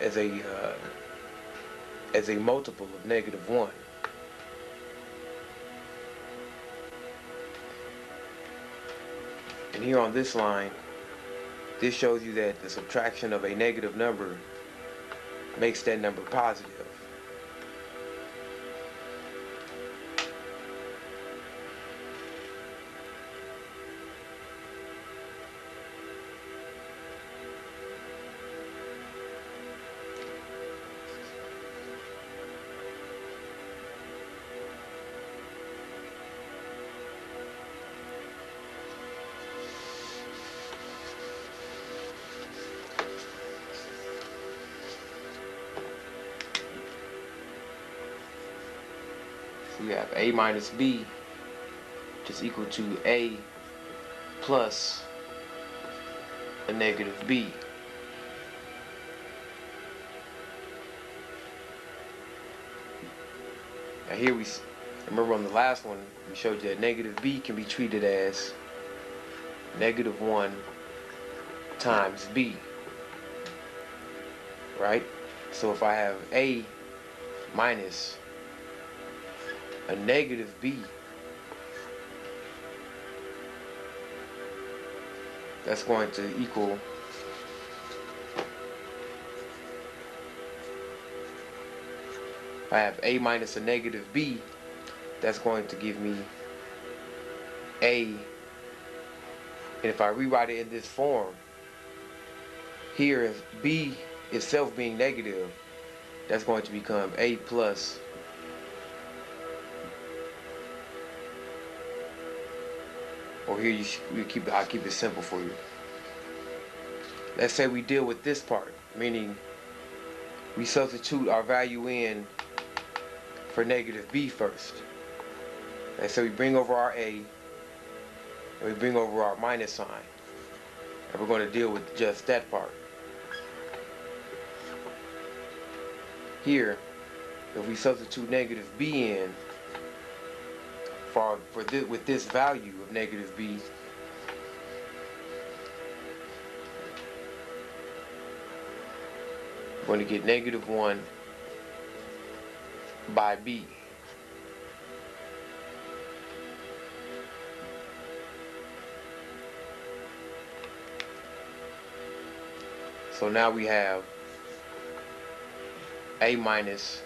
as a multiple of -1. And here on this line, this shows you that the subtraction of a negative number makes that number positive. So we have a minus b, which is equal to a plus a negative b. Now here we remember on the last one we showed you that negative b can be treated as -1 times b, right? So if I have a minus a negative b, that's going to equal if I have a minus a negative b, that's going to give me a, and if I rewrite it in this form, here is b itself being negative, that's going to become a plus or here I'll keep it simple for you. Let's say we deal with this part, meaning we substitute our value in for negative b first. Let's say we bring over our a and we bring over our minus sign, and we're going to deal with just that part. Here, if we substitute negative b in with this value of negative b, we're going to get -1 by b. So now we have a minus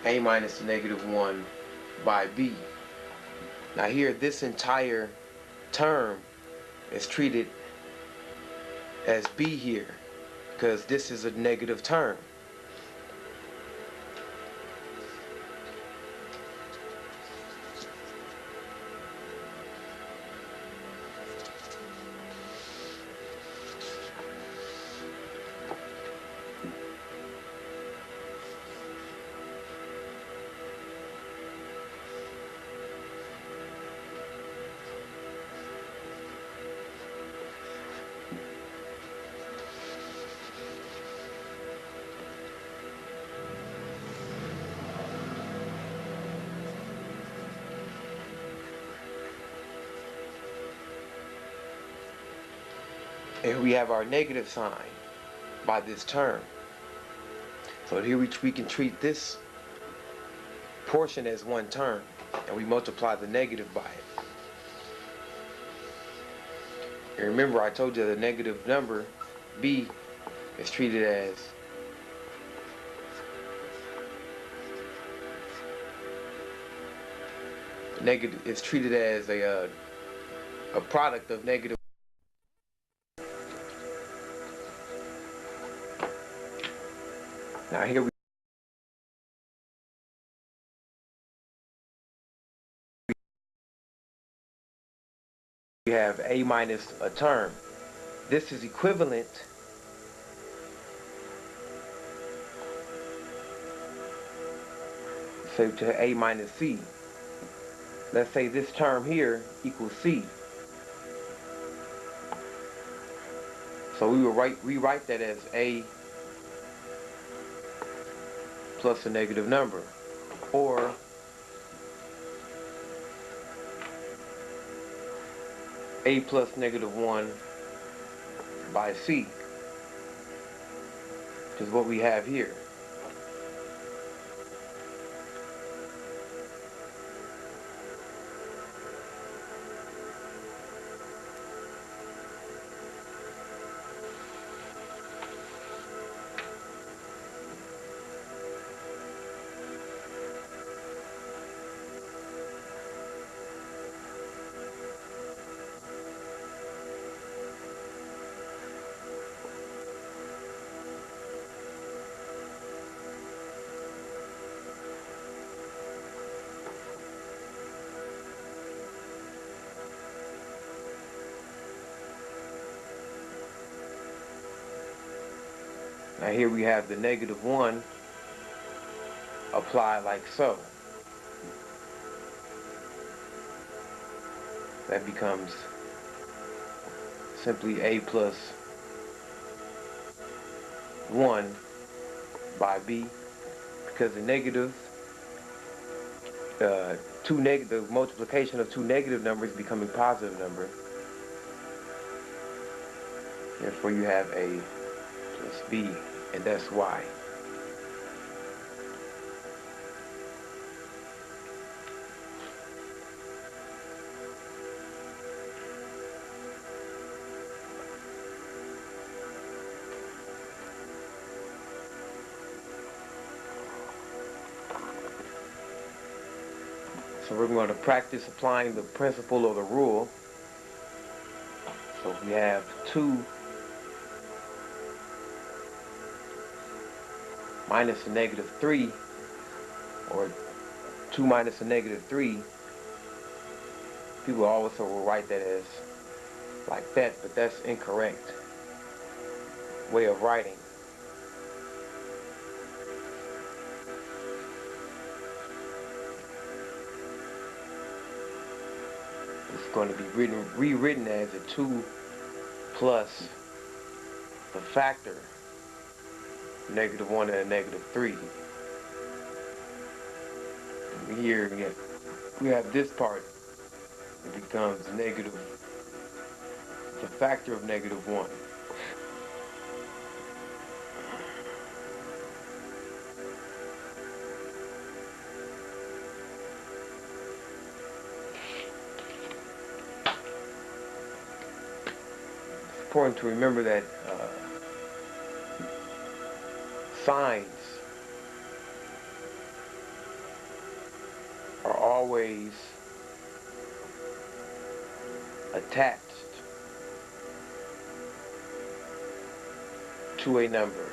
-1 by b. Now here, this entire term is treated as b here because this is a negative term. And we have our negative sign by this term. So here we can treat this portion as one term, and we multiply the negative by it. And remember, I told you the negative number b is treated as a product of negative. Now here we have a minus a term. This is equivalent say to a minus c. Let's say this term here equals c. So we will rewrite that as a plus a negative number, or A plus negative 1 by C, which is what we have here. Now here we have the negative 1 applied like so. That becomes simply A plus 1 by B, because the negative, the multiplication of two negative numbers becoming positive number. Therefore you have A plus B, and that's Y. So we're going to practice applying the principle or the rule. So we have 2 minus a negative 3, or 2 minus a negative 3. People also will write that as like that, but that's incorrect way of writing. It's going to be rewritten as a 2 plus the factor negative 1 and a negative 3. And here we have this part. It becomes negative, the factor of negative 1. It's important to remember that signs are always attached to a number.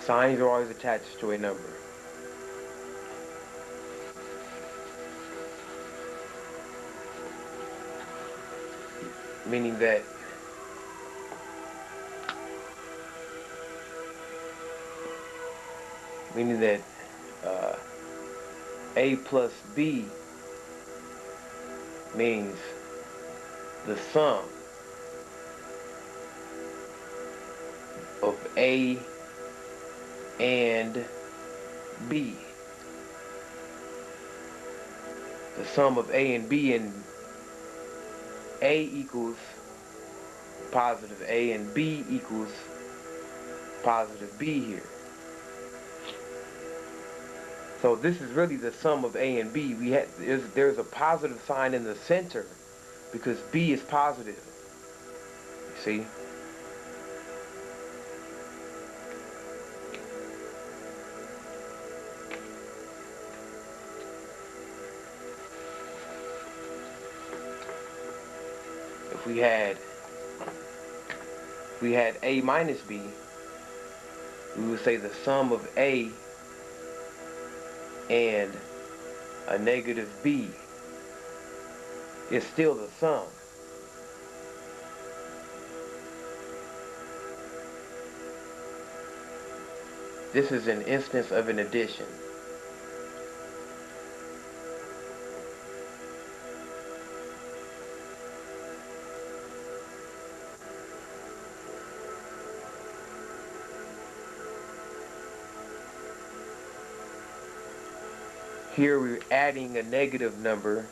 Signs are always attached to a number. Meaning that A plus B means the sum of A and B. The sum of A and B, and A equals positive A and B equals positive B here. So this is really the sum of A and B. There's a positive sign in the center because B is positive. You see? If we had A minus B, we would say the sum of A and a negative B is still the sum. This is an instance of an addition. Here we're adding a negative number